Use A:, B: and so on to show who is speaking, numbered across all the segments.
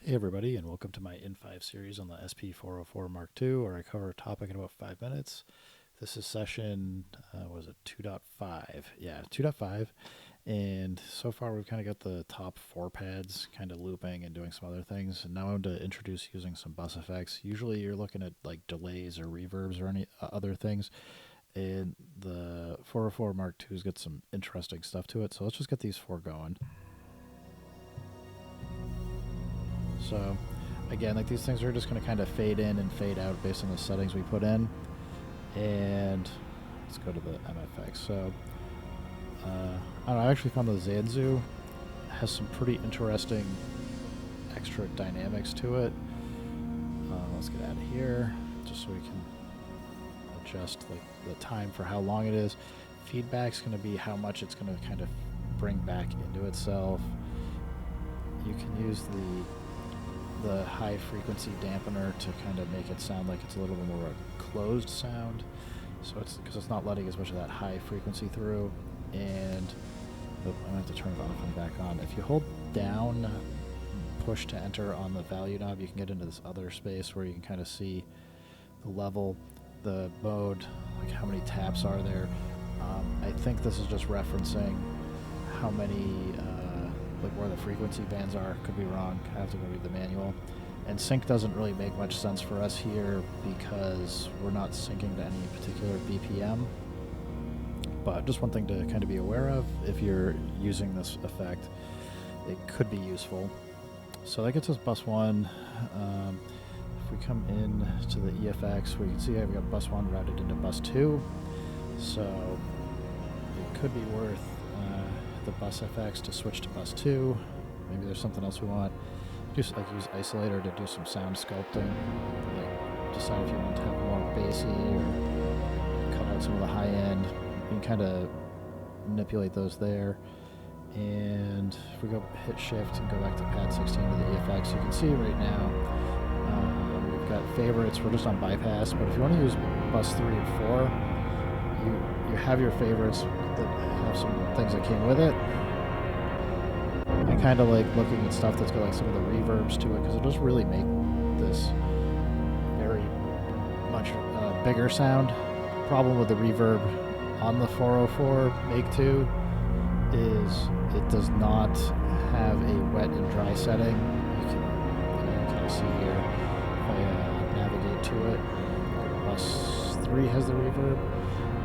A: Hey everybody, and welcome to my In5 series on the SP404 Mark II, where I cover a topic in about 5 minutes. This is session, was it 2.5? Yeah, 2.5. And so far we've kind of got the top 4 pads kind of looping and doing some other things. And now I'm going to introduce using some bus effects. Usually you're looking at like delays or reverbs or any other things. And the 404 Mark II's got some interesting stuff to it. So let's just get these 4 going. So again, like these things are just going to kind of fade in and fade out based on the settings we put in. And let's go to the MFX. So I don't know, I actually found the Zanzu has some pretty interesting extra dynamics to it. Let's get out of here just so we can adjust like the time for how long it is. Feedback's going to be how much it's going to kind of bring back into itself. You can use the high frequency dampener to kind of make it sound like it's a little bit more a closed sound, so it's because it's not letting as much of that high frequency through. And I'm gonna have to turn it off and back on. If you hold down push to enter on the value knob, you can get into this other space where you can kind of see the level, the mode, like how many taps are there. I think this is just referencing how many like where the frequency bands are. Could be wrong. I have to go read the manual. And sync doesn't really make much sense for us here because we're not syncing to any particular BPM. But just one thing to kind of be aware of if you're using this effect, it could be useful. So that gets us bus 1. If we come in to the EFX, we can see I've got bus 1 routed into bus 2. So it could be worth the bus FX to switch to bus 2. Maybe there's something else we want. Just like use isolator to do some sound sculpting. Like decide if you want to have more bassy or cut out some of the high end. You can kind of manipulate those there. And if we go hit shift and go back to pad 16 to the EFX, you can see right now we've got favorites. We're just on bypass, but if you want to use bus 3 and 4, you have your favorites that have some things that came with it. I kind of like looking at stuff that's got like some of the reverbs to it because it does really make this very much bigger sound. Problem with the reverb on the 404 mk2 is it does not have a wet and dry setting. You can kind of see here if I navigate to it. Bus 3 has the reverb.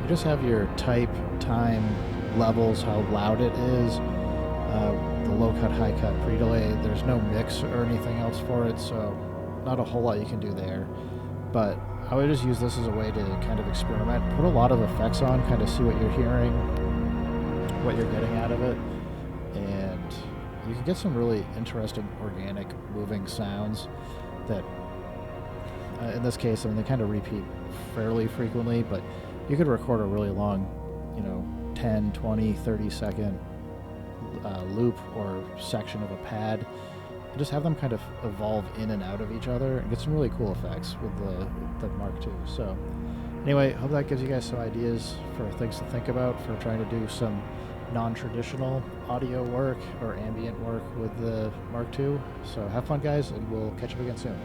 A: You just have your type, time, levels, how loud it is, the low cut, high cut, pre-delay. There's no mix or anything else for it, so not a whole lot you can do there. But I would just use this as a way to kind of experiment, put a lot of effects on, kind of see what you're hearing, what you're getting out of it, and you can get some really interesting organic moving sounds that in this case, I mean, they kind of repeat fairly frequently, but you could record a really long, 10, 20, 30 second loop or section of a pad and just have them kind of evolve in and out of each other and get some really cool effects with the Mark II. So anyway, hope that gives you guys some ideas for things to think about for trying to do some non-traditional audio work or ambient work with the Mark II. So have fun, guys, and we'll catch up again soon.